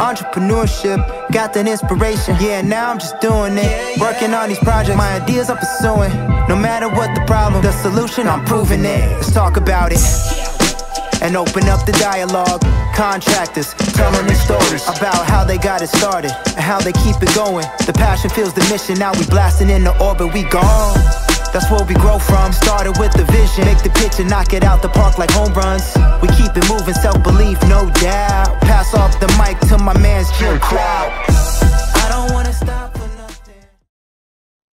Entrepreneurship, got that inspiration. Yeah, now I'm just doing it. Working on these projects, my ideas I'm pursuing. No matter what the problem, the solution, I'm proving it. Let's talk about it and open up the dialogue. Contractors telling their stories about how they got it started and how they keep it going. The passion fuels the mission, now we blasting into orbit, we gone. That's where we grow from. Started with the vision, make the pitch and knock it out the park like home runs. We keep it moving, self-belief, no doubt. Pass off the mic to my man's Jim Cloud. I don't wanna stop for nothing.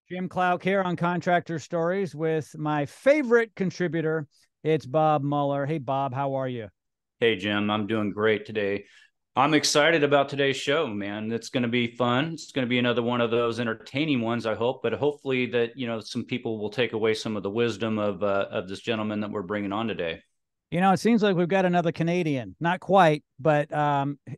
Jim Cloud here on Contractor Stories with my favorite contributor. It's Bob Mueller. Hey, Bob, how are you? Hey, Jim, I'm doing great today. I'm excited about today's show, man. It's going to be fun. It's going to be another one of those entertaining ones, I hope, but hopefully that, some people will take away some of the wisdom of this gentleman that we're bringing on today. It seems like we've got another Canadian. Not quite, but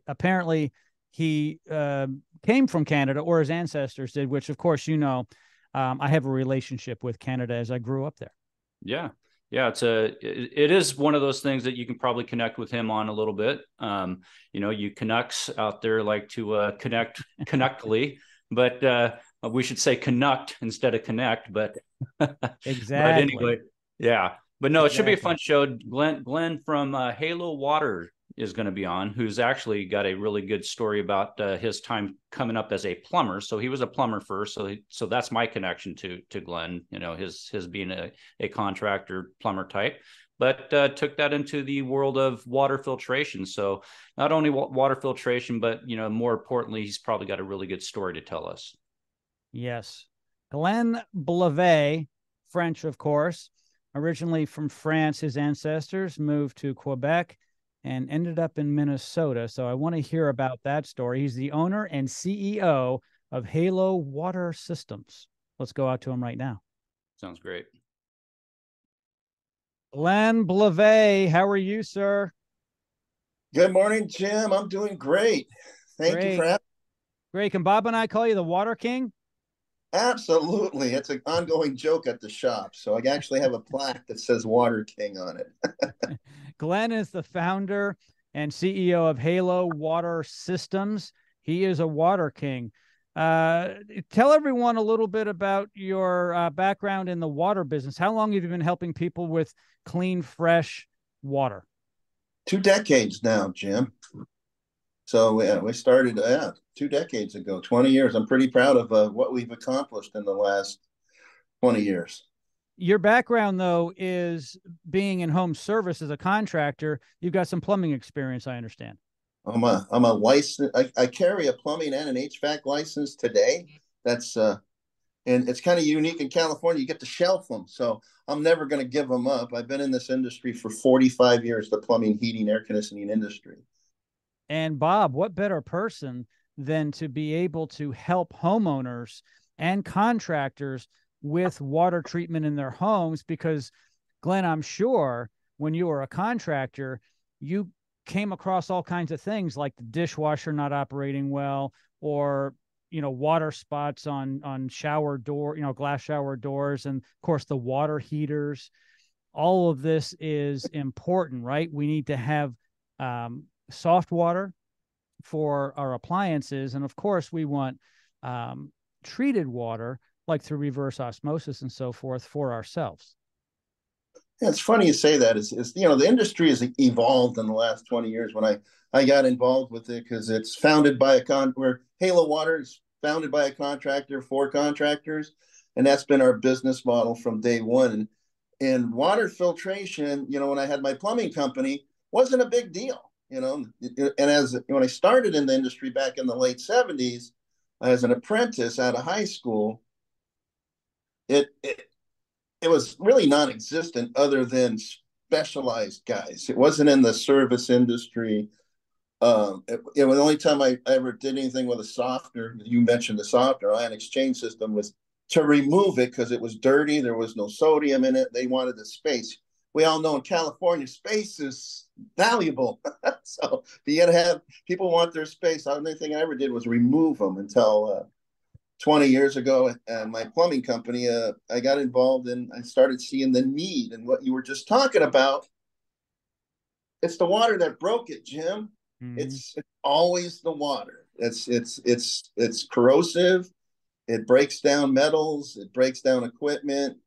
apparently he came from Canada, or his ancestors did, which, of course, I have a relationship with Canada as I grew up there. Yeah. Yeah, it is one of those things that you can probably connect with him on a little bit. You Canucks out there like to connect Canuckly, but we should say Canucked instead of connect. But exactly. But anyway, yeah. But no, it should be a fun show. Glen from Halo Water is going to be on, who's actually got a really good story about his time coming up as a plumber. So he was a plumber first. So that's my connection to Glen, his being a contractor plumber type, but took that into the world of water filtration. So not only water filtration, but, more importantly, he's probably got a really good story to tell us. Yes. Glen Blavet, French, of course, originally from France. His ancestors moved to Quebec and ended up in Minnesota. So I want to hear about that story. He's the owner and CEO of Halo Water Systems. Let's go out to him right now. Sounds great. Glen Blavet, how are you, sir? Good morning, Jim. I'm doing great. Thank you for having me. Great. Can Bob and I call you the Water King? Absolutely. It's an ongoing joke at the shop. So I actually have a plaque that says Water King on it. Glen is the founder and CEO of Halo Water Systems. He is a Water King. Tell everyone a little bit about your background in the water business. How long have you been helping people with clean, fresh water? 2 decades now, Jim. So we started 2 decades ago, 20 years. I'm pretty proud of what we've accomplished in the last 20 years. Your background, though, is being in home service as a contractor. You've got some plumbing experience, I understand. I'm a license. I carry a plumbing and an HVAC license today. That's and it's kind of unique in California. You get to shelf them, so I'm never going to give them up. I've been in this industry for 45 years, the plumbing, heating, air conditioning industry. And Bob, what better person than to be able to help homeowners and contractors with water treatment in their homes? Because, Glen, I'm sure when you were a contractor, you came across all kinds of things like the dishwasher not operating well, or, water spots on shower door, glass shower doors, and of course the water heaters. All of this is important, right? We need to have soft water for our appliances. And of course we want treated water, like through reverse osmosis and so forth, for ourselves. Yeah, it's funny you say that. The industry has evolved in the last 20 years. When I got involved with it, because it's founded by where Halo Water is founded by a contractor for contractors, and that's been our business model from day one. And water filtration, when I had my plumbing company, wasn't a big deal, And when I started in the industry back in the late 70s as an apprentice out of high school, it was really non-existent other than specialized guys. It wasn't in the service industry. The only time I ever did anything with a softener, you mentioned the softener, ion exchange system, was to remove it because it was dirty. There was no sodium in it. They wanted the space. We all know in California, space is valuable. So you got to have people want their space. The only thing I ever did was remove them until 20 years ago. And my plumbing company, I got involved and I started seeing the need and what you were just talking about. It's the water that broke it, Jim. It's always the water. It's corrosive. It breaks down metals. It breaks down equipment.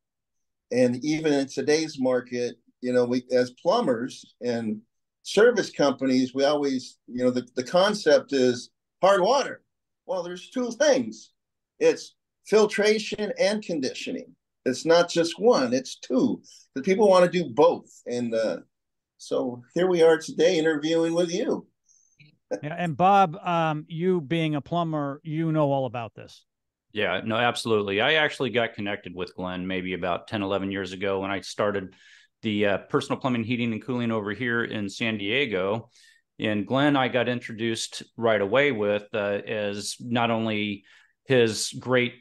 And even in today's market, we, as plumbers and service companies, we always, the concept is hard water. Well, there's two things. It's filtration and conditioning. It's not just one, it's two. Because people want to do both. And so here we are today interviewing with you. Yeah, and Bob, you being a plumber, you know all about this. Yeah, no, absolutely. I actually got connected with Glen maybe about 10, 11 years ago when I started the personal plumbing, heating, and cooling over here in San Diego. And Glen, I got introduced right away with as not only his great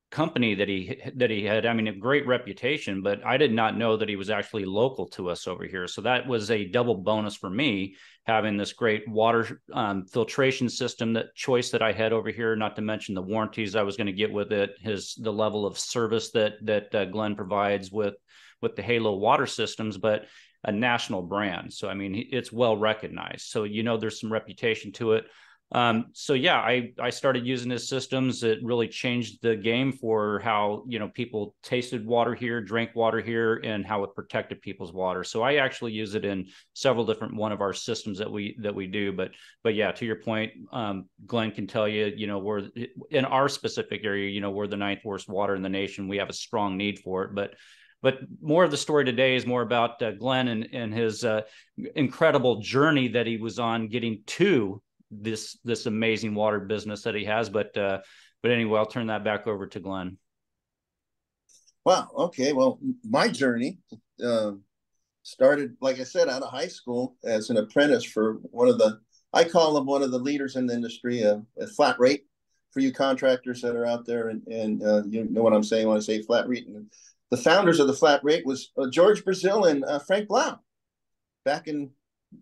company that he had, I mean, a great reputation, but I did not know that he was actually local to us over here. So that was a double bonus for me, having this great water filtration system, that choice that I had over here, not to mention the warranties I was going to get with it, the level of service that Glen provides with the Halo water systems, but a national brand. So, I mean, it's well recognized. So, there's some reputation to it. So yeah, I started using his systems. It really changed the game for how, people tasted water here, drank water here, and how it protected people's water. So I actually use it in several different one of our systems that we do. But yeah, to your point, Glen can tell you, we're in our specific area, we're the 9th worst water in the nation. We have a strong need for it, but more of the story today is more about Glen and his incredible journey that he was on getting to this amazing water business that he has. But anyway, I'll turn that back over to Glen. Wow. Okay. Well, my journey started, like I said, out of high school as an apprentice for I call him one of the leaders in the industry, a flat rate, for you contractors that are out there. And you know what I'm saying when I say flat rate. And the founders of the flat rate was George Brazil and Frank Blau back in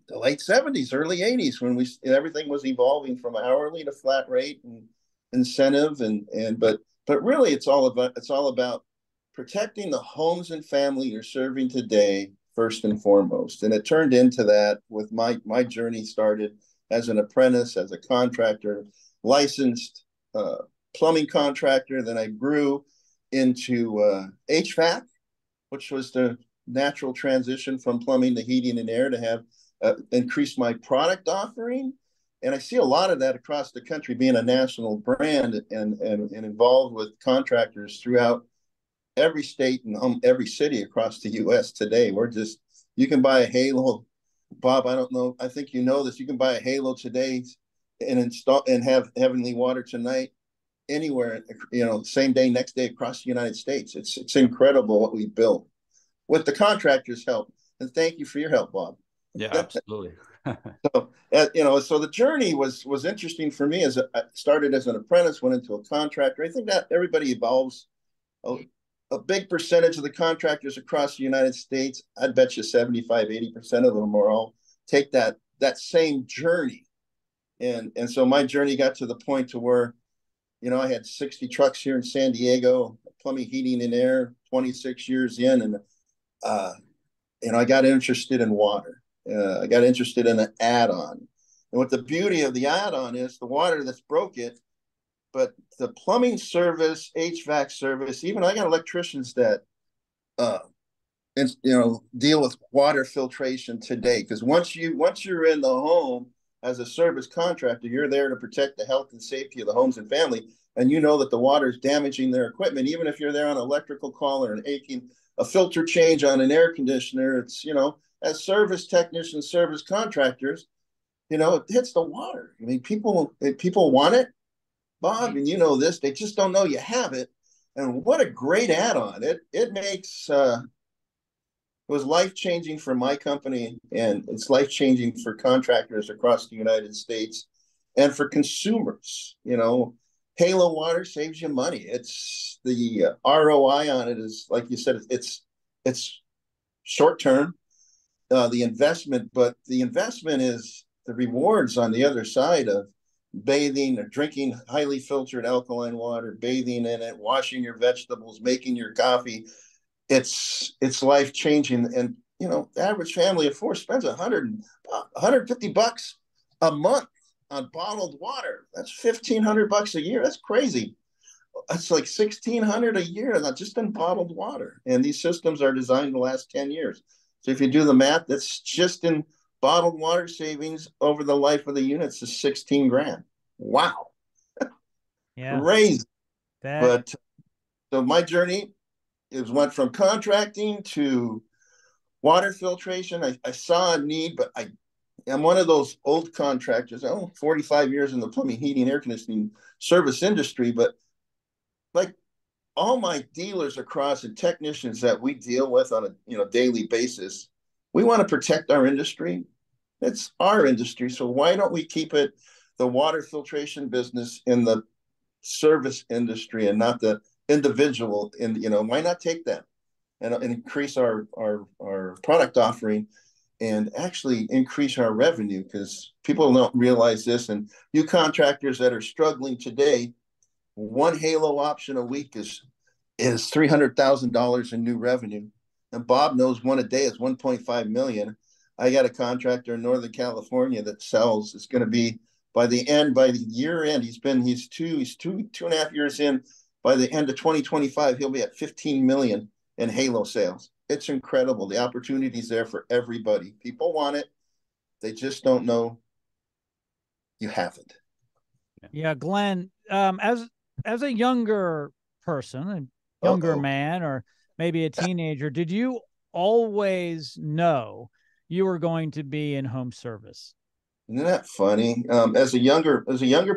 the late 70s, early 80s, when everything was evolving from hourly to flat rate and incentive, but really it's all about protecting the homes and family you're serving today first and foremost. And it turned into that with my journey. Started as an apprentice, as a contractor, licensed plumbing contractor. Then I grew into HVAC, which was the natural transition from plumbing to heating and air to have increase my product offering. And I see a lot of that across the country, being a national brand and involved with contractors throughout every state and every city across the U.S. today. You can buy a Halo. Bob, I don't know, I think you know this. You can buy a Halo today and install and have Heavenly Water tonight anywhere, same day, next day across the United States. It's incredible what we built with the contractors' help. And thank you for your help, Bob. Yeah, absolutely. So the journey was interesting for me. As I started as an apprentice, went into a contractor. I think that everybody evolves. A big percentage of the contractors across the United States, I'd bet you 75, 80% of them are all take that same journey. And so my journey got to the point to where, I had 60 trucks here in San Diego, plumbing, heating, and air, 26 years in, and I got interested in water. I got interested in an add-on. And what the beauty of the add-on is, the water that's broke it, but the plumbing service, HVAC service, even I got electricians that, deal with water filtration today. Because once you're in the home as a service contractor, you're there to protect the health and safety of the homes and family. And you know that the water is damaging their equipment. Even if you're there on an electrical call or a filter change on an air conditioner, it's, as service technicians, service contractors, it hits the water. I mean, people want it, Bob, and you know this, they just don't know you have it. And what a great add-on. It makes, it was life-changing for my company, and it's life-changing for contractors across the United States and for consumers. Halo Water saves you money. It's the ROI on it is, like you said, it's short-term, the investment, but the investment is the rewards on the other side of bathing or drinking highly filtered alkaline water, bathing in it, washing your vegetables, making your coffee. It's life-changing. And, the average family of four spends $150 a month on bottled water. That's $1,500 a year. That's crazy. That's like $1,600 a year, not just in bottled water. And these systems are designed to last 10 years. So if you do the math, that's just in bottled water savings over the life of the units is 16 grand. Wow. Yeah. Crazy. That But so my journey is went from contracting to water filtration. I saw a need, but I'm one of those old contractors. 45 years in the plumbing, heating, air conditioning service industry. But like all my dealers across and technicians that we deal with on a daily basis, we want to protect our industry. It's our industry. So why don't we keep it the water filtration business in the service industry and not the individual? And why not take that and increase our product offering and actually increase our revenue? Because people don't realize this, and you contractors that are struggling today, one halo option a week is $300,000 in new revenue, and Bob knows one a day is 1.5 million. I got a contractor in Northern California that sells. It's going to be by the year end. He's two and a half years in. By the end of 2025, he'll be at 15 million in halo sales. It's incredible. The opportunity's there for everybody. People want it. They just don't know you have it. Yeah, Glen, as a younger person, a younger man, or maybe a teenager, did you always know you were going to be in home service? Isn't that funny? As a younger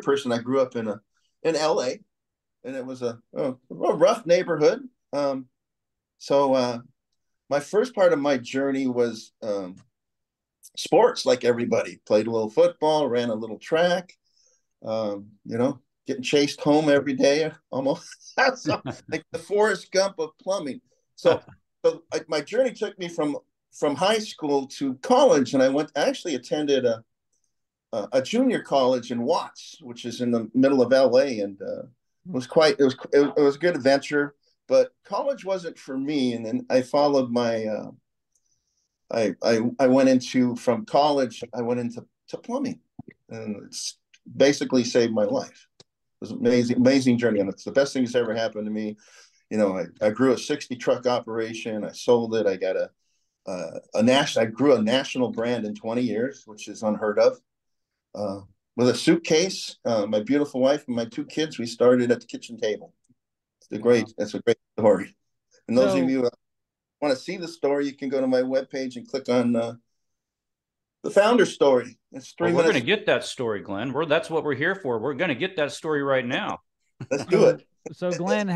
person, I grew up in LA, and it was a rough neighborhood. So my first part of my journey was sports, like everybody. Played a little football, ran a little track. Getting chased home every day, almost. So, like the Forrest Gump of plumbing. So my journey took me from high school to college, and I actually attended a junior college in Watts, which is in the middle of LA, and it was a good adventure. But college wasn't for me, and then I followed my. I went into from college. I went into plumbing, and it's basically saved my life. It was an amazing journey, and it's the best thing that's ever happened to me. I grew a 60 truck operation. I sold it. I got I grew a national brand in 20 years, which is unheard of. With a suitcase, my beautiful wife and my two kids, we started at the kitchen table. That's a great story. And those of you who want to see the story, you can go to my webpage and click on the founder story. It's 3 minutes. We're going to get that story, Glen. That's what we're here for. We're going to get that story right now. Let's do it. So Glen,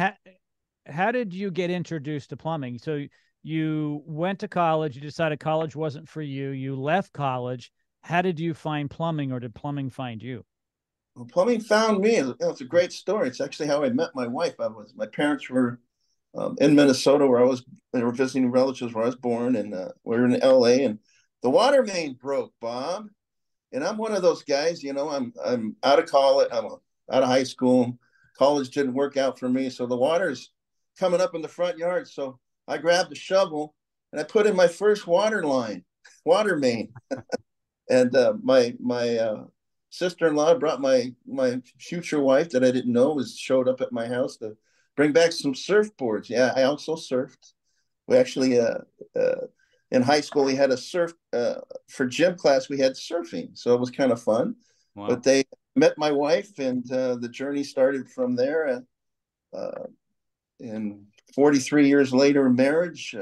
how did you get introduced to plumbing? So you went to college, you decided college wasn't for you. You left college. How did you find plumbing, or did plumbing find you? Well, plumbing found me. It's a great story. It's actually how I met my wife. My parents were in Minnesota, where they were visiting relatives where I was born, and we were in LA, and the water main broke, Bob. And I'm one of those guys, I'm out of college, I'm out of high school. College didn't work out for me, so the water's coming up in the front yard. So I grabbed a shovel and I put in my first water main. And my sister-in-law brought my future wife that I didn't know showed up at my house to bring back some surfboards. Yeah, I also surfed. We actually in high school we had a surf for gym class. We had surfing, so it was kind of fun. Wow. But they met my wife, and the journey started from there. And 43 years later, marriage.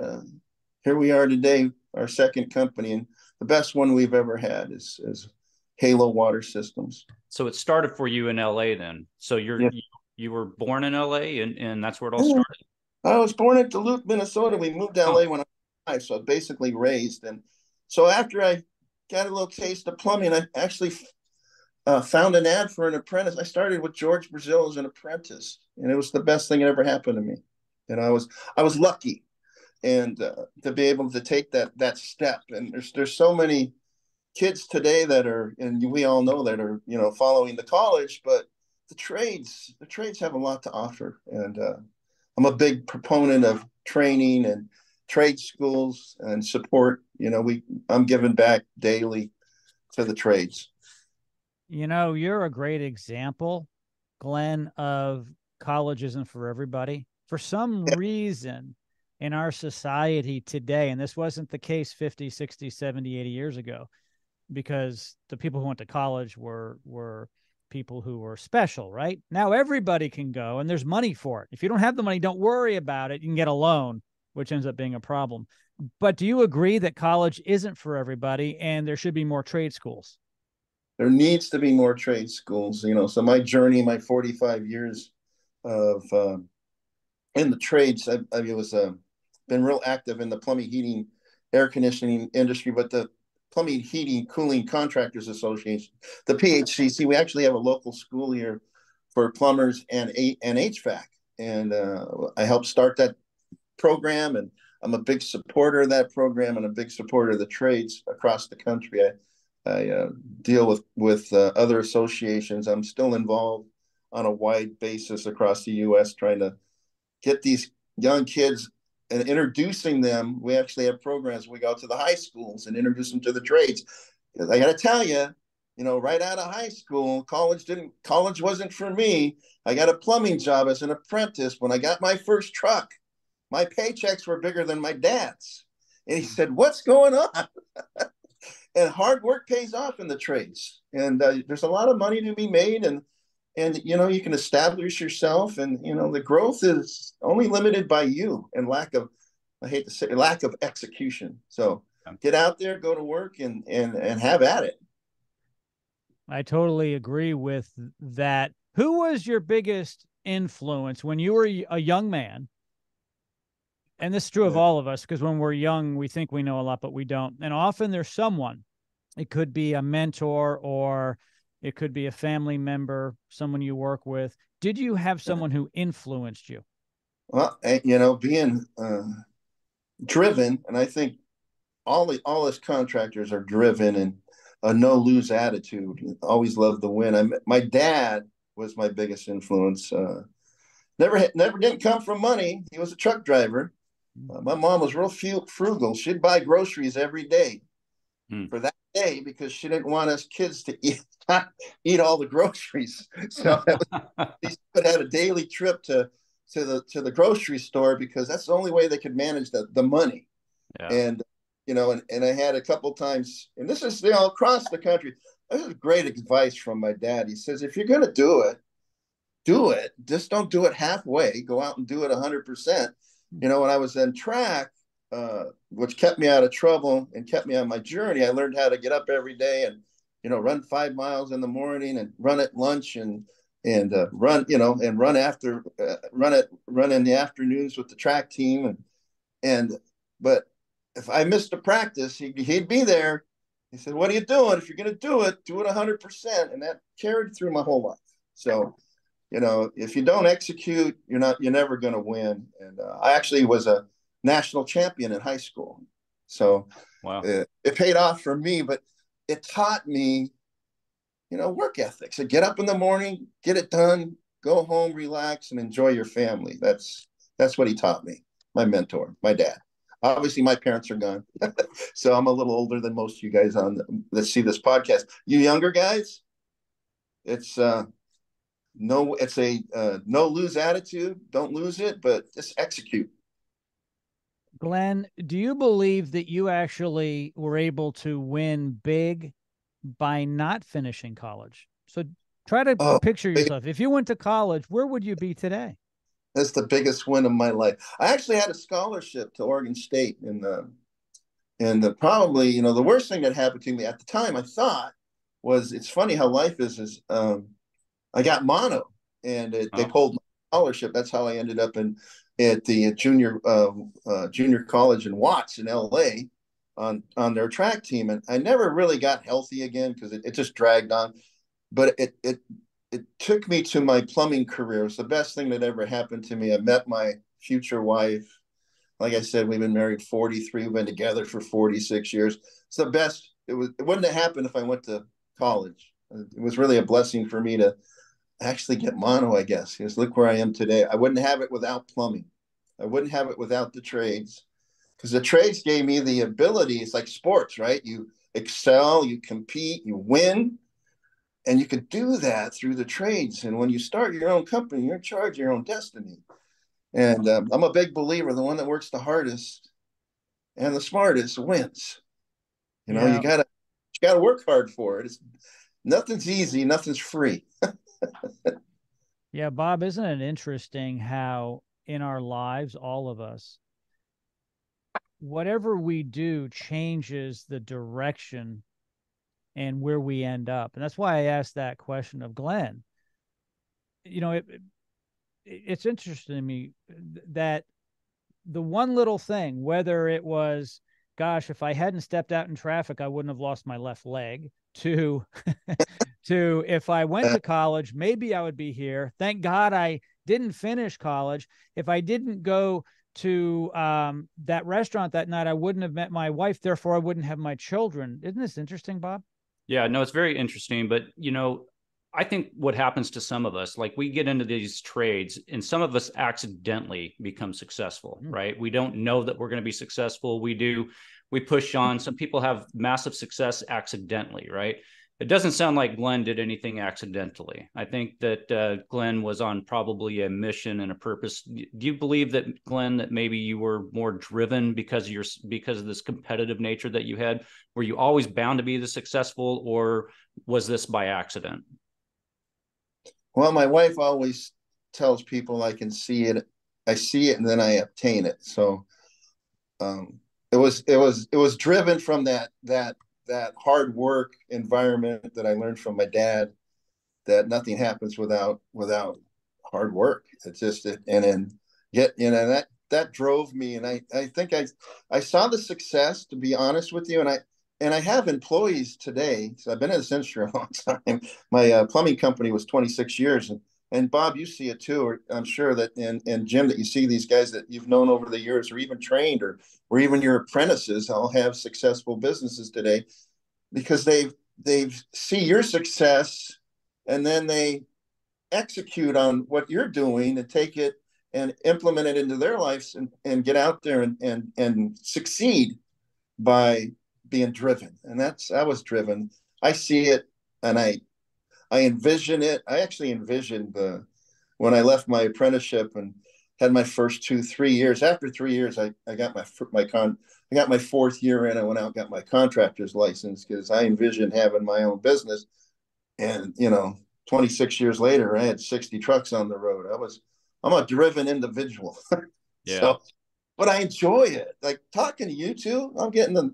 Here we are today, our second company, and the best one we've ever had is Halo Water Systems. So it started for you in LA then. So you were born in LA, and that's where it all started? I was born in Duluth, Minnesota. We moved to LA when I was 5, so basically raised. And so after I got a little taste of plumbing, I actually found an ad for an apprentice. I started with George Brazil as an apprentice, and it was the best thing that ever happened to me. And I was lucky, and to be able to take that step. And there's so many kids today that are, and we all know that are, following the college, but the trades have a lot to offer. And I'm a big proponent of training and trade schools and support. I'm giving back daily to the trades. You know, you're a great example, Glenn, of college isn't for everybody. For some reason in our society today, and this wasn't the case 50, 60, 70, 80 years ago, because the people who went to college were people who were special, right? Now everybody can go and there's money for it. If you don't have the money, don't worry about it. You can get a loan, which ends up being a problem. But do you agree that college isn't for everybody and there should be more trade schools? There needs to be more trade schools, you know. So my journey, my 45 years of in the trades, I was been real active in the plumbing, heating, air conditioning industry, but the Plumbing, Heating, Cooling Contractors Association, the PHCC. We actually have a local school here for plumbers and HVAC, and I helped start that program, and I'm a big supporter of that program and a big supporter of the trades across the country. I deal with other associations. I'm still involved on a wide basis across the U.S. trying to get these young kids and introducing them. We actually have programs. We go to the high schools and introduce them to the trades. Because I got to tell you, you know, right out of high school, college wasn't for me. I got a plumbing job as an apprentice. When I got my first truck, my paychecks were bigger than my dad's. And he said, "What's going on?" And hard work pays off in the trades. And there's a lot of money to be made. And you know, you can establish yourself, and you know, the growth is only limited by you and lack of, I hate to say, lack of execution. So get out there, go to work, and have at it. I totally agree with that. Who was your biggest influence when you were a young man? And this is true of all of us, because when we're young, we think we know a lot, but we don't. And often there's someone, it could be a mentor, or it could be a family member, someone you work with. Did you have someone who influenced you? Well, you know, being driven, and I think all us contractors are driven, and a no lose attitude. Always love the win. My dad was my biggest influence. Never didn't come from money. He was a truck driver. My mom was real frugal. She'd buy groceries every day for that day because she didn't want us kids to eat all the groceries. So they could have a daily trip to the grocery store because that's the only way they could manage the money. Yeah. And you know, and I had a couple times, and this is, you know, across the country. This is great advice from my dad. He says, if you're going to do it. Just don't do it halfway. Go out and do it 100%. You know, when I was in track, which kept me out of trouble and kept me on my journey, I learned how to get up every day and, you know, run 5 miles in the morning and run at lunch and run, you know, and run in the afternoons with the track team. But if I missed a practice, he'd be there. He said, "What are you doing? If you're going to do it 100%." And that carried through my whole life. So, you know, if you don't execute, you're never going to win. And I actually was a national champion in high school. So wow. It paid off for me, but it taught me, you know, work ethics. So get up in the morning, get it done, go home, relax, and enjoy your family. That's what he taught me. My mentor, my dad. Obviously, my parents are gone. So I'm a little older than most of you guys that see this podcast. You younger guys, it's no lose attitude. Don't lose it, but just execute. Glenn, do you believe that you actually were able to win big by not finishing college? So try to picture yourself. If you went to college, where would you be today? That's the biggest win of my life. I actually had a scholarship to Oregon State, and probably, you know, the worst thing that happened to me at the time, I thought, was, it's funny how life is I got mono, and they pulled my scholarship. That's how I ended up at the junior college in Watts in LA on their track team. And I never really got healthy again because it just dragged on. But it took me to my plumbing career. It was the best thing that ever happened to me. I met my future wife. Like I said, we've been married 43. We've been together for 46 years. It's the best. It wouldn't have happened if I went to college. It was really a blessing for me to actually get mono, I guess. Because look where I am today. I wouldn't have it without plumbing. I wouldn't have it without the trades. Because the trades gave me the ability. It's like sports, right? You excel, you compete, you win. And you can do that through the trades. And when you start your own company, you're in charge of your own destiny. And I'm a big believer, the one that works the hardest and the smartest wins. You gotta work hard for it. Nothing's easy, nothing's free. Yeah, Bob, isn't it interesting how in our lives, all of us, whatever we do changes the direction and where we end up. And that's why I asked that question of Glenn. It's interesting to me that the one little thing, whether it was, gosh, if I hadn't stepped out in traffic, I wouldn't have lost my left leg, to if I went to college, maybe I would be here. Thank God I didn't finish college. If I didn't go to that restaurant that night, I wouldn't have met my wife. Therefore, I wouldn't have my children. Isn't this interesting, Bob? Yeah, no, it's very interesting. But, I think what happens to some of us, like we get into these trades and some of us accidentally become successful, right? We don't know that we're going to be successful. We push on. Some people have massive success accidentally, right? It doesn't sound like Glenn did anything accidentally. I think that Glenn was on probably a mission and a purpose. Do you believe that, Glenn, that maybe you were more driven because of this competitive nature that you had? Were you always bound to be the successful, or was this by accident? Well, my wife always tells people I can see it. I see it and then I obtain it. So it was driven from that hard work environment that I learned from my dad, that nothing happens without hard work. It's just it. And then that drove me. And I think I saw the success, to be honest with you. And I have employees today. So I've been in this industry a long time. My plumbing company was 26 years. And Bob, you see it too, or I'm sure that, and Jim, that you see these guys that you've known over the years, or even trained, or even your apprentices all have successful businesses today, because they see your success and then they execute on what you're doing and take it and implement it into their lives and get out there and succeed by being driven. And I was driven. I see it and I envision it. I actually envisioned when I left my apprenticeship and had my first 2-3 years. After 3 years, I got I got my fourth year in. I went out and got my contractor's license because I envisioned having my own business. And 26 years later, I had 60 trucks on the road. I'm a driven individual. Yeah. So, but I enjoy it. Like talking to you two,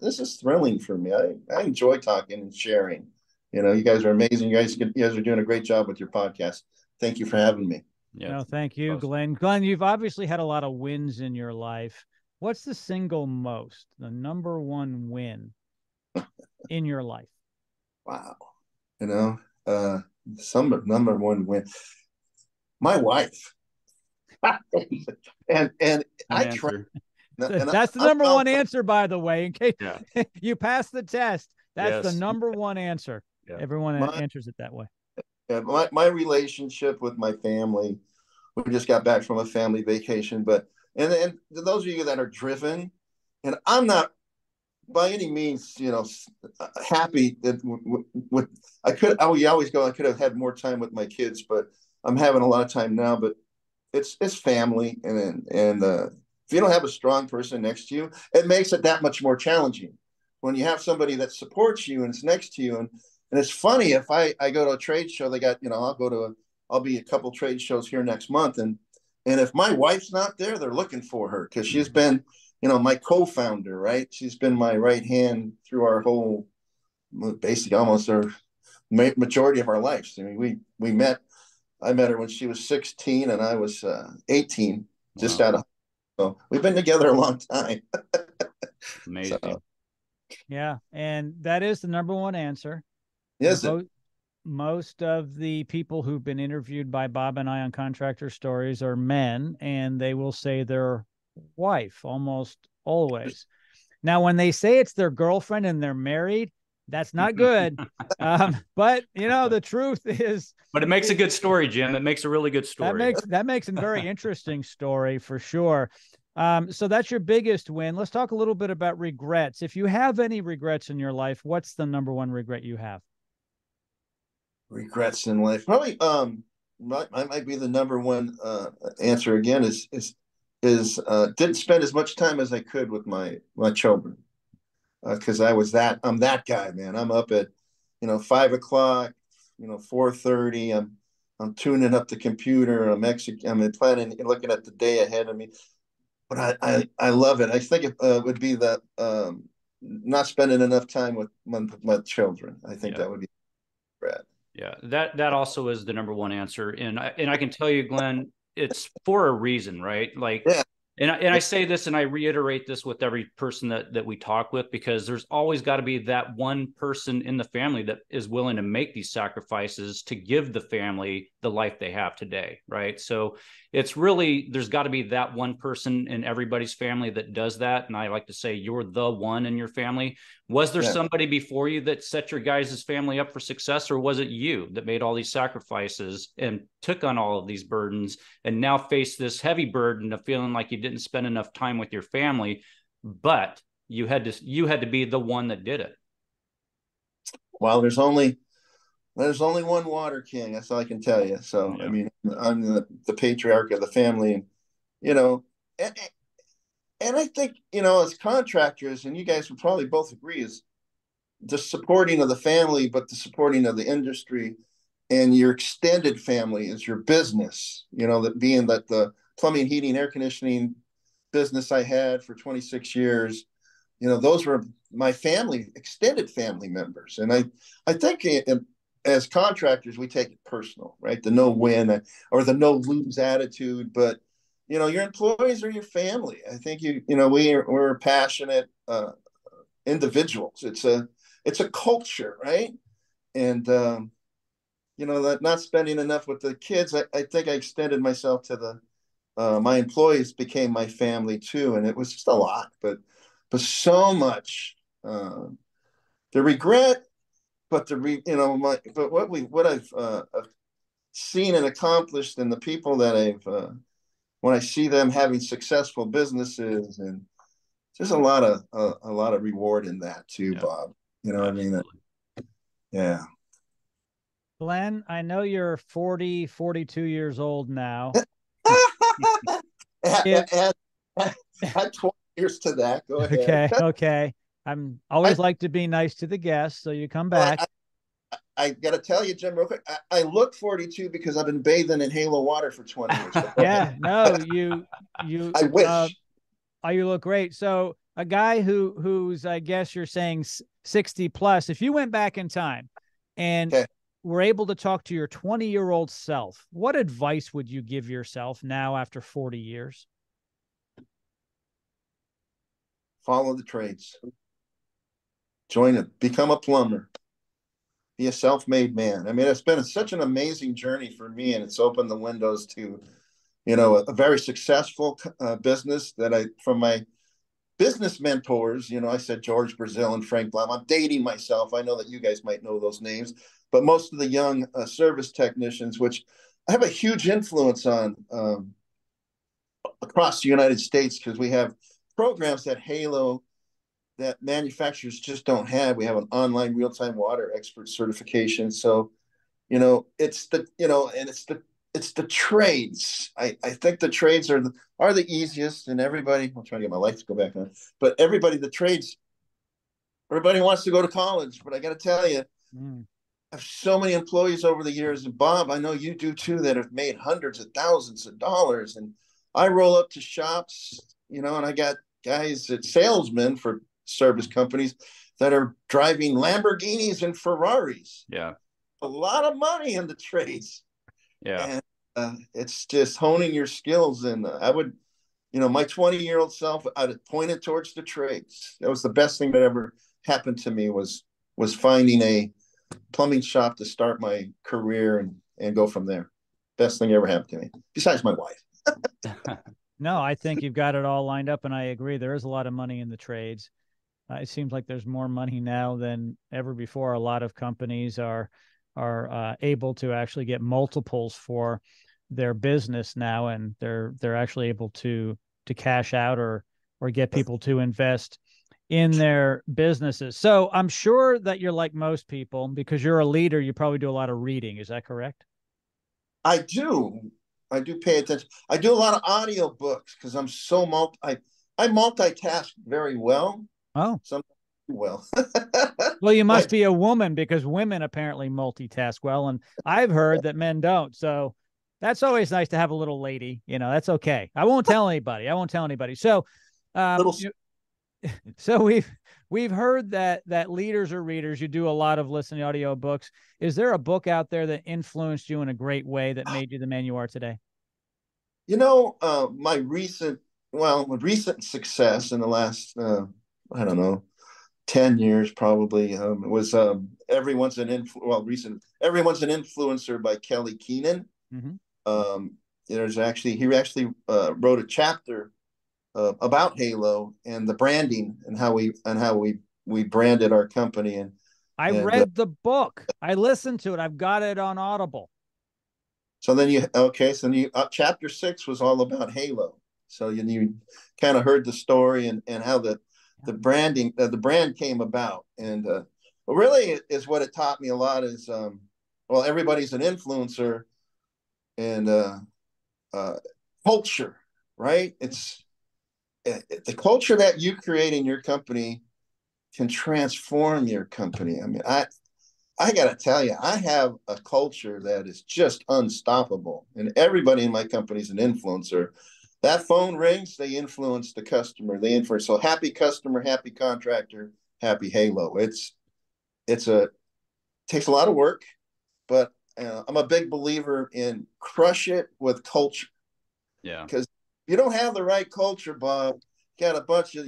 this is thrilling for me. I enjoy talking and sharing. You guys are amazing. You guys are doing a great job with your podcast. Thank you for having me. Yeah. No, thank you, Glenn. Glenn, you've obviously had a lot of wins in your life. What's the number one win in your life? Wow. Some number one win. My wife. and I try. That's the number one answer, by the way, in case you pass the test. That's the number one answer. Yeah. Everyone answers it that way. Yeah, my relationship with my family, we just got back from a family vacation, and those of you that are driven, and I'm not by any means, happy that you always go, I could have had more time with my kids, but I'm having a lot of time now. But it's family, and if you don't have a strong person next to you, it makes it that much more challenging. When you have somebody that supports you and is next to you, and it's funny, if I go to a trade show, they got, I'll be a couple trade shows here next month, and if my wife's not there, they're looking for her, because she's been, my co-founder, right? She's been my right hand through our whole, basically almost our majority of our lives. I mean, I met her when she was 16 and I was 18, just out of, so we've been together a long time. Amazing. So. Yeah. And that is the number one answer. Yes. Most of the people who've been interviewed by Bob and I on Contractor Stories are men, and they will say their wife almost always. Now, when they say it's their girlfriend and they're married, that's not good. But the truth is. But it makes a good story, Jim. It makes a really good story. That makes a very interesting story for sure. So that's your biggest win. Let's talk a little bit about regrets. If you have any regrets in your life, what's the number one regret you have? Regrets in life. Probably might be the number one answer again is didn't spend as much time as I could with my children. Because I'm that guy, man. I'm up at 5 o'clock, 4:30. I'm tuning up the computer. I'm planning, looking at the day ahead of me. But I love it. I think it would be that not spending enough time with my children. I think that would be bad. Yeah, that also is the number one answer, and I can tell you, Glenn, it's for a reason, right? Like, Yeah. And I say this and I reiterate this with every person that we talk with, because there's always got to be that one person in the family that is willing to make these sacrifices to give the family the life they have today, right? So it's really, there's got to be that one person in everybody's family that does that. And I like to say you're the one in your family. Was there somebody before you that set your guys' family up for success, or was it you that made all these sacrifices and took on all of these burdens and now face this heavy burden of feeling like you didn't spend enough time with your family, but you had to be the one that did it? Well, there's only one Water King. That's all I can tell you. So, I mean, I'm the patriarch of the family, and and I think, as contractors, and you guys would probably both agree, is the supporting of the family, but the supporting of the industry and your extended family is your business. That being that the plumbing, heating, air conditioning business I had for 26 years, those were my family, extended family members. And I think as contractors, we take it personal, right? The no win or the no lose attitude, but your employees are your family. I think we're passionate individuals. It's a culture, right? And that not spending enough with the kids, I think I extended myself to my employees became my family too, and it was just a lot, but so much the regret, but what I've seen and accomplished, and the people that I've when I see them having successful businesses, and there's a lot of reward in that too, Bob. What I mean? Yeah. Glenn, I know you're 40, 42 years old now. Add 20 years to that. Go ahead. Okay. I'm always like to be nice to the guests, so you come back. I got to tell you, Jim, real quick, I look 42 because I've been bathing in Halo water for 20 years. Yeah, no, you I wish. You look great. So a guy who's, I guess you're saying 60 plus, if you went back in time and were able to talk to your 20-year-old self, what advice would you give yourself now after 40 years? Follow the trades. Join it. Become a plumber. Be a self-made man. I mean, it's been such an amazing journey for me, and it's opened the windows to, a very successful business that from my business mentors, I said George Brazil and Frank Blum. I'm dating myself. I know that you guys might know those names, but most of the young service technicians, which I have a huge influence on across the United States, because we have programs at Halo that manufacturers just don't have. We have an online real-time water expert certification. So, it's the trades. I think the trades are the easiest, and everybody, I'm trying to get my lights to go back on, but everybody wants to go to college, but I got to tell you, I have so many employees over the years, and Bob, I know you do too, that have made hundreds of thousands of dollars. And I roll up to shops, and I got guys that salesmen for service companies that are driving Lamborghinis and Ferraris. Yeah. A lot of money in the trades. Yeah. And it's just honing your skills. And I would, my 20-year-old self, I'd have pointed towards the trades. That was the best thing that ever happened to me, was finding a plumbing shop to start my career and go from there. Best thing ever happened to me, besides my wife. No, I think you've got it all lined up, and I agree. There is a lot of money in the trades. It seems like there's more money now than ever before. A lot of companies are able to actually get multiples for their business now, and they're actually able to cash out or get people to invest in their businesses. So I'm sure that you're like most people, because you're a leader, you probably do a lot of reading. Is that correct? I do. I do pay attention. I do a lot of audio books because I'm so I multitask very well. Oh, Sometimes well. well, you must But be a woman, because women apparently multitask well, and I've heard that men don't. So that's always nice to have a little lady. That's okay. I won't tell anybody. I won't tell anybody. So, little so we've heard that leaders are readers. You do a lot of listening audio books. Is there a book out there that influenced you in a great way that made you the man you are today? my recent success in the last I don't know 10 years probably was everyone's an influencer by Kelly Keenan. Mm-hmm. He actually wrote a chapter about Halo and the branding and how we branded our company. And I read the book. I listened to it. I've got it on Audible. So then chapter 6 was all about Halo. So you kind of heard the story and how the branding, the brand came about. And really is what it taught me a lot is, everybody's an influencer, and culture, right? It's the culture that you create in your company can transform your company. I mean, I got to tell you, I have a culture that is just unstoppable, and everybody in my company is an influencer. That phone rings, they influence the customer. So happy customer, happy contractor, happy Halo. It takes a lot of work, but I'm a big believer in crush it with culture. Yeah. Because you don't have the right culture, Bob. Got a bunch of,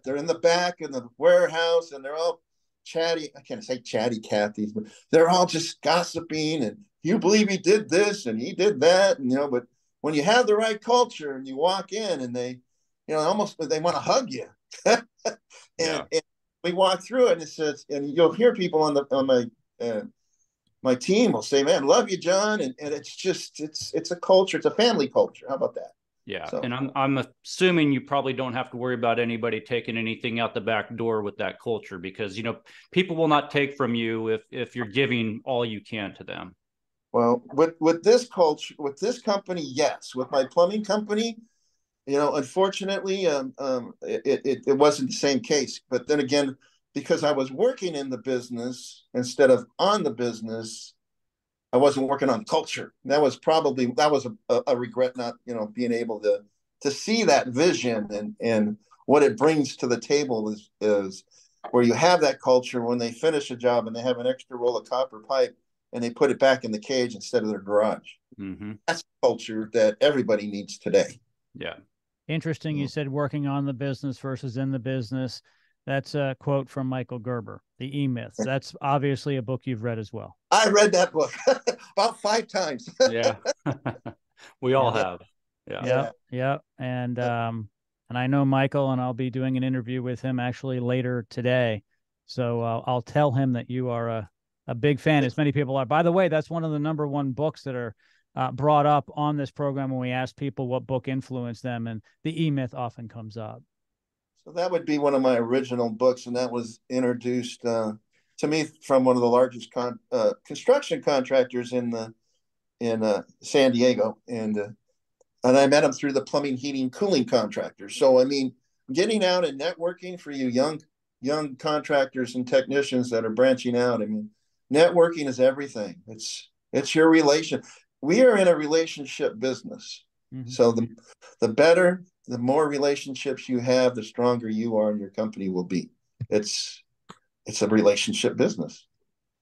they're in the back in the warehouse and they're all chatty. I can't say chatty Cathy's, but they're all just gossiping. And you believe he did this and he did that. And, but when you have the right culture and you walk in and they, almost they want to hug you. and we walk through it and it says, and you'll hear people on my team will say, man, love you, John. And it's just, it's a culture. It's a family culture. How about that? Yeah. So, and I'm assuming you probably don't have to worry about anybody taking anything out the back door with that culture, because, people will not take from you if you're giving all you can to them. Well, with this culture, with this company, yes. With my plumbing company, unfortunately, it wasn't the same case. But then again, because I was working in the business instead of on the business, I wasn't working on culture. That was a regret, not being able to see that vision and what it brings to the table is where you have that culture when they finish a job and they have an extra roll of copper pipe and they put it back in the cage instead of their garage. Mm-hmm. That's culture that everybody needs today. Yeah. Interesting. You said working on the business versus in the business. That's a quote from Michael Gerber, The E-Myth. That's obviously a book you've read as well. I read that book about 5 times. Yeah. We all have. Yeah. Yeah. And I know Michael, and I'll be doing an interview with him actually later today. So I'll tell him that you are a big fan, as many people are. By the way, that's one of the #1 books that are brought up on this program when we ask people what book influenced them, and The E-Myth often comes up. So that would be one of my original books, and that was introduced to me from one of the largest construction contractors in San Diego, and I met him through the plumbing, heating, cooling contractor. So I mean, getting out and networking for you young contractors and technicians that are branching out. I mean, networking is everything. It's your relation. We are in a relationship business. Mm-hmm. So the more relationships you have, the stronger you are and your company will be. It's a relationship business.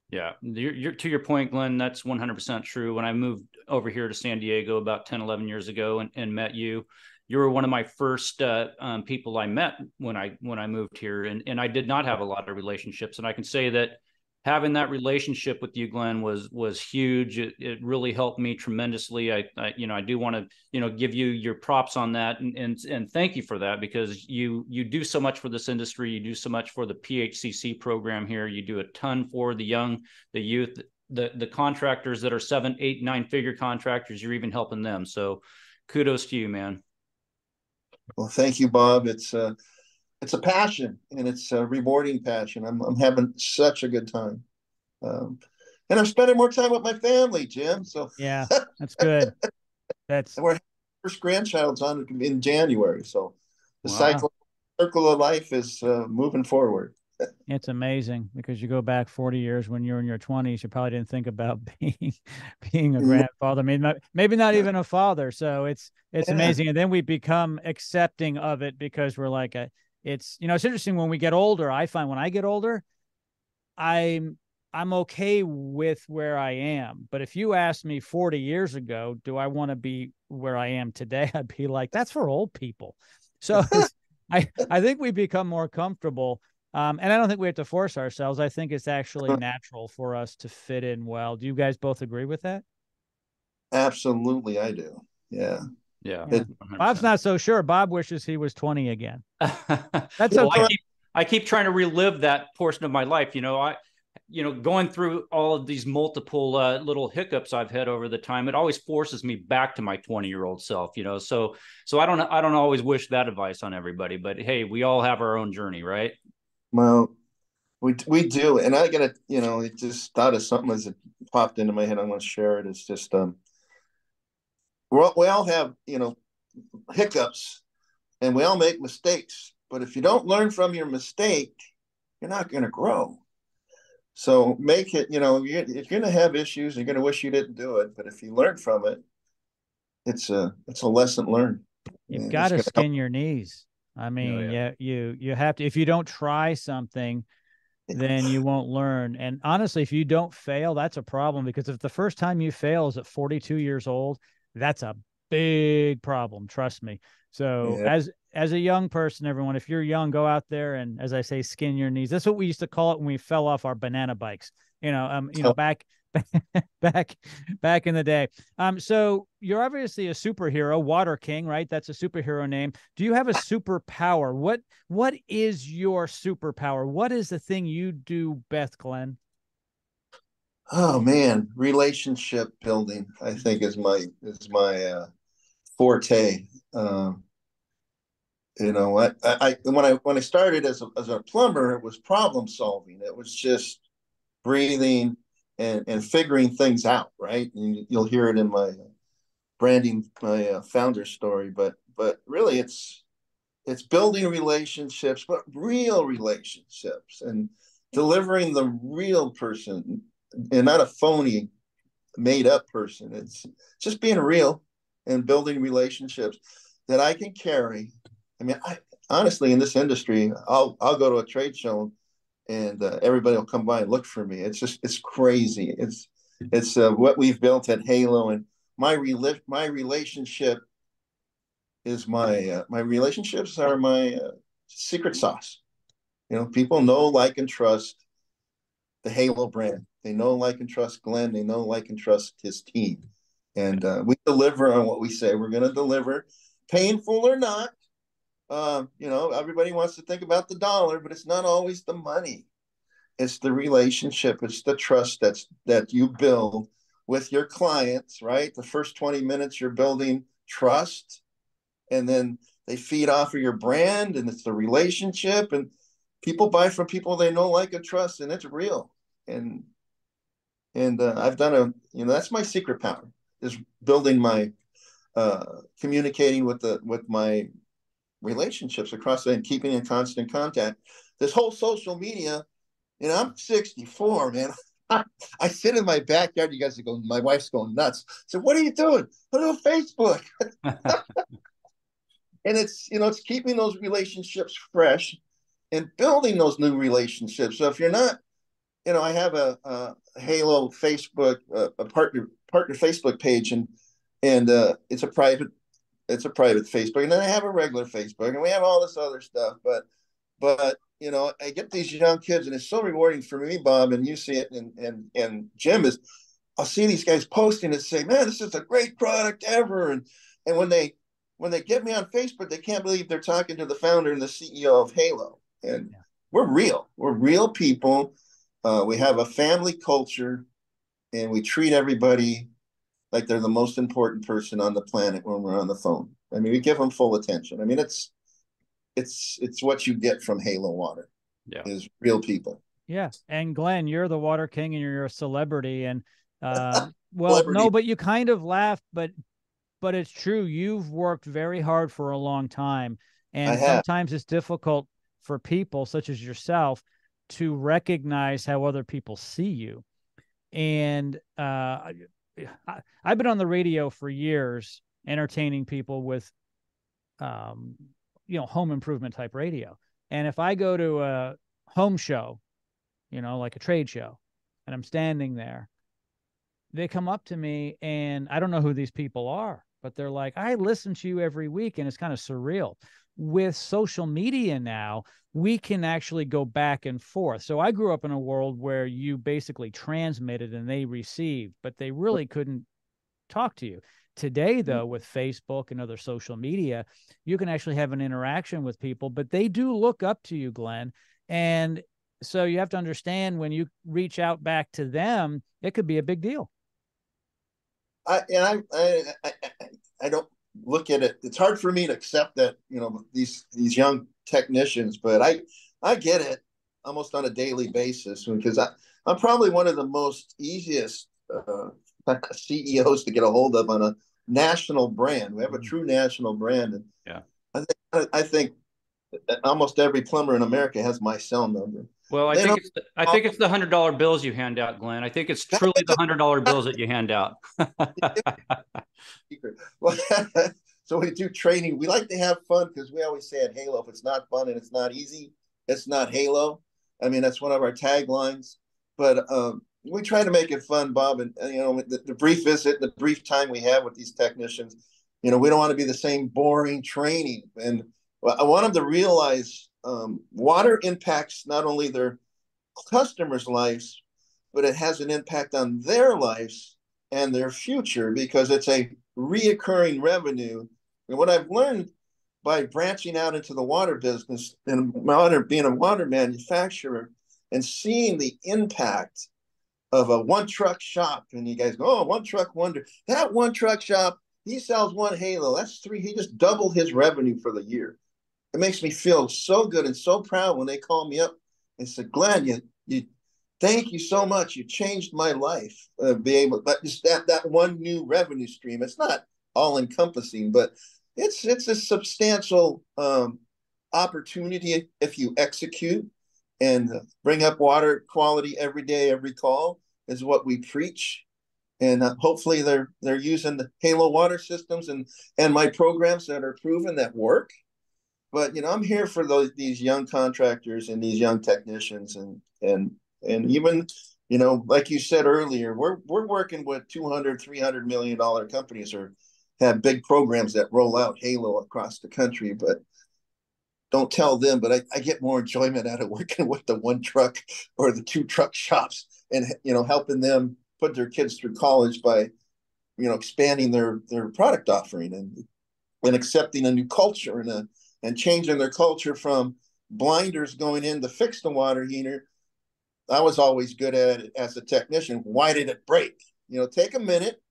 Yeah. You're to your point, Glenn, that's 100% true. When I moved over here to San Diego about 10, 11 years ago and met you, you were one of my first people I met when I moved here. And I did not have a lot of relationships. And I can say that having that relationship with you, Glenn, was huge. It really helped me tremendously. I do want to, give you your props on that and thank you for that, because you do so much for this industry. You do so much for the PHCC program here. You do a ton for the youth, the contractors that are 7, 8, 9-figure contractors. You're even helping them. So kudos to you, man. Well, thank you, Bob. It's it's a passion, and it's a rewarding passion. I'm having such a good time. And I'm spending more time with my family, Jim. So Yeah, that's good. That's we're first grandchild's on in January. So the Wow. circle of life is moving forward. it's amazing because you go back 40 years when you're in your 20s, you probably didn't think about being a grandfather. I mean, maybe not even a father. So it's Yeah. amazing. And then we become accepting of it because we're like it's it's interesting when we get older. I find when I get older, I'm I'm okay with where I am. But if you asked me 40 years ago, do I want to be where I am today? I'd be like, that's for old people. So I think we become more comfortable. And I don't think we have to force ourselves. I think it's actually natural for us to fit in well. Do you guys both agree with that? Absolutely, I do. Yeah. Yeah. Yeah. Bob's 100%. not so sure. Bob wishes he was 20 again. That's Well, okay. I keep trying to relive that portion of my life. Going through all of these multiple little hiccups I've had over the time, it always forces me back to my 20-year-old self. So I don't always wish that advice on everybody, but hey, we all have our own journey, right? Well, we do, and I gotta, it just thought of something as it popped into my head. I want to share it. It's just we all have hiccups, and we all make mistakes. But if you don't learn from your mistake, you're not going to grow. So make it, you're going to have issues. You're going to wish you didn't do it, but if you learn from it, it's a lesson learned. You've And got it's to going to help. skin your knees. I Oh, mean, yeah. yeah, you have to. If you don't try something, then you won't learn. And honestly, if you don't fail, that's a problem because if the first time you fail is at 42 years old, that's a big problem. Trust me. So Yeah. as a young person, everyone, if you're young, go out there and, as I say, skin your knees. That's what we used to call it when we fell off our banana bikes. Oh, Back back back in the day. So you're obviously a superhero, Water King, right? That's a superhero name. Do you have a superpower? What is your superpower? What is the thing you do best, Glenn? oh man, relationship building, I think is my forte. Um, when I started as a plumber, it was problem solving. It was just breathing and figuring things out, right? And you'll hear it in my branding, my founder story, but really it's building relationships, but real relationships, and delivering the real person and not a phony made up person. It's just being real and building relationships that I can carry. I mean, I honestly, in this industry, I'll go to a trade show and everybody will come by and look for me. It's crazy. It's what we've built at Halo, and my relationship is my relationships are my secret sauce. People know, like, and trust the Halo brand. They know, like, and trust Glenn. They know, like, and trust his team. And we deliver on what we say we're going to deliver, painful or not. Everybody wants to think about the dollar, but it's not always the money. It's the relationship. It's the trust that you build with your clients, right? The first 20 minutes you're building trust, and then they feed off of your brand, and it's the relationship, and people buy from people they know, like, and trust, and it's real. And I've done that's my secret power, is building my communicating with my relationships across and keeping in constant contact. This whole social media, I'm 64, man. I sit in my backyard. You guys are going, my wife's going nuts. So what are you doing? I'm doing Facebook. And it's keeping those relationships fresh and building those new relationships. So if you're not, I have a Halo Facebook, a partner Facebook page, and it's a private Facebook, and then I have a regular Facebook, and we have all this other stuff. But I get these young kids, and it's so rewarding for me, Bob, and you see it, and Jim, is I'll see these guys posting and say, "Man, this is a great product ever," and when they get me on Facebook, they can't believe they're talking to the founder and the CEO of Halo, and Yeah. we're real people. We have a family culture, and we treat everybody like they're the most important person on the planet when we're on the phone. I mean, we give them full attention. I mean, it's what you get from Halo Water. Yeah, is real people. Yeah. And Glenn, you're the water king and you're a celebrity. And well, Celebrity. no, but you kind of laugh, but it's true. You've worked very hard for a long time. And sometimes it's difficult for people such as yourself to recognize how other people see you. And I've been on the radio for years entertaining people with, home improvement type radio. And if I go to a home show, like a trade show, and I'm standing there, they come up to me and I don't know who these people are, but they're like, I listen to you every week. And it's kind of surreal. With social media now, we can actually go back and forth. So I grew up in a world where you basically transmitted and they received, but they really couldn't talk to you. Today, though, with Facebook and other social media, you can actually have an interaction with people, but they do look up to you, Glenn. And so you have to understand when you reach out back to them, it could be a big deal. I don't look at it. It's hard for me to accept that, these young technicians, but I get it almost on a daily basis, because I'm probably one of the most easiest CEOs to get a hold of on a national brand. We have a true national brand. And yeah, I think almost every plumber in America has my cell number. Well, I think it's the $100 bills you hand out, Glenn. I think it's truly the $100 bills that you hand out. So we do training. We like to have fun, because we always say at Halo, if it's not fun and it's not easy, it's not Halo. I mean, that's one of our taglines. But we try to make it fun, Bob. And the brief visit, the brief time we have with these technicians, we don't want to be the same boring training. And I want them to realize water impacts not only their customers' lives, but it has an impact on their lives and their future, because it's a reoccurring revenue. And what I've learned by branching out into the water business and being a water manufacturer and seeing the impact of a one truck shop, and you guys go, oh, one truck wonder. That one truck shop, he sells one Halo. That's 3. He just doubled his revenue for the year. It makes me feel so good and so proud when they call me up and say, Glenn, you thank you so much. You changed my life. But just that one new revenue stream. It's not all encompassing, but it's a substantial opportunity if you execute and bring up water quality every day, every call is what we preach. And hopefully they're using the Halo water systems and my programs that are proven that work. But I'm here for these young contractors and these young technicians, and even like you said earlier, we're working with $200-300 million companies or have big programs that roll out Halo across the country. But don't tell them. But I get more enjoyment out of working with the one truck or the 2 truck shops, and helping them put their kids through college by expanding their product offering and accepting a new culture and changing their culture from blinders going in to fix the water heater. I was always good at it as a technician. Why did it break? Take a minute.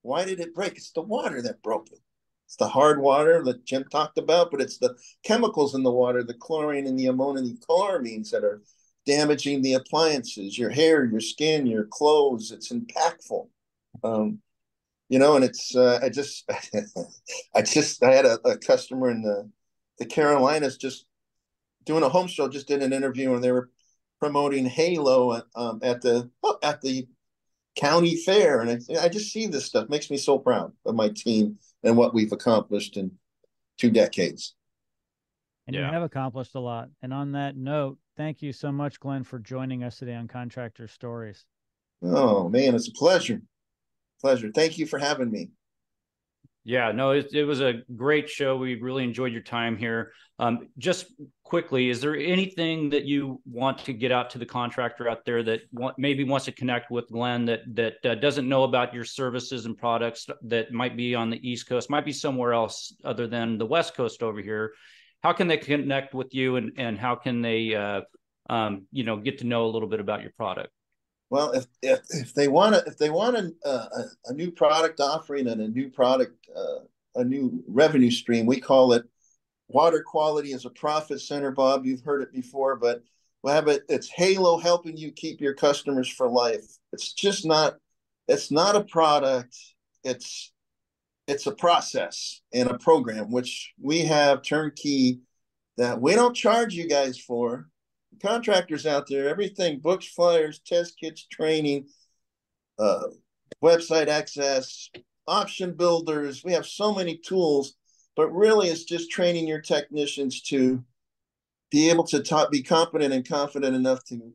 Why did it break? It's the water that broke it. It's the hard water that Jim talked about, but it's the chemicals in the water, the chlorine and the ammonia and the chloramines that are damaging the appliances, your hair, your skin, your clothes. It's impactful. And it's I had a customer in the Carolinas just doing a home show, just did an interview, and they were promoting Halo at the county fair. And I just see this stuff. It makes me so proud of my team and what we've accomplished in 2 decades. And you have accomplished a lot. And on that note, thank you so much, Glenn, for joining us today on Contractor Stories. Oh, man, it's a pleasure. Thank you for having me. Yeah, no, it was a great show. We really enjoyed your time here. Just quickly, is there anything that you want to get out to the contractor out there that maybe wants to connect with Glenn that doesn't know about your services and products, that might be on the East Coast, might be somewhere else other than the West Coast over here? How can they connect with you, and how can they get to know a little bit about your product? Well, if they want a new product offering and a new product, a new revenue stream, we call it water quality is a profit center, Bob. You've heard it before, but we'll have it. It's Halo helping you keep your customers for life. It's just not. It's not a product. It's a process and a program which we have turnkey that we don't charge you guys for. Contractors out there, everything, books, flyers, test kits, training, website access, option builders. We have so many tools, but really it's just training your technicians to be able to be competent and confident enough to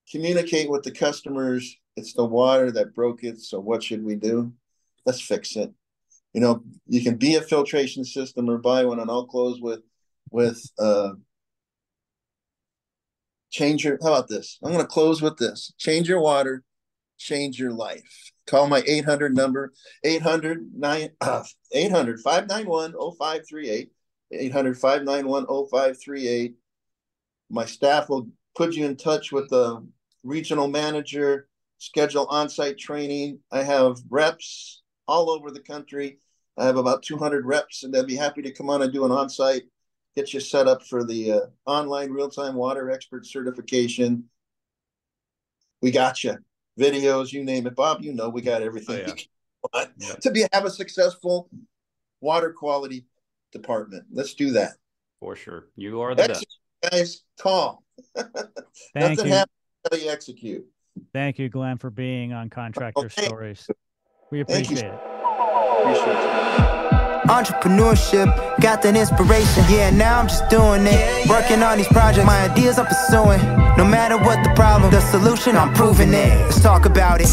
communicate with the customers. It's the water that broke it, so what should we do? Let's fix it. You know, you can be a filtration system or buy one, and I'll close with change your, how about this? I'm going to close with this. Change your water, change your life. Call my 800 number, 800-591-0538, 800-591-0538. My staff will put you in touch with the regional manager, schedule on-site training. I have reps all over the country. I have about 200 reps, and they'll be happy to come on and do an on-site, get you set up for the online real-time water expert certification. We got you. Videos, you name it. Bob, you know we got everything to have a successful water quality department. Let's do that. For sure. You are the best. Guys, call. Thank Nothing you. happens until you execute. Thank you, Glenn, for being on Contractor Stories. We appreciate it. Appreciate it. Entrepreneurship, got that inspiration. Yeah, now I'm just doing it. Working on these projects, my ideas I'm pursuing. No matter what the problem, the solution, I'm proving it. Let's talk about it.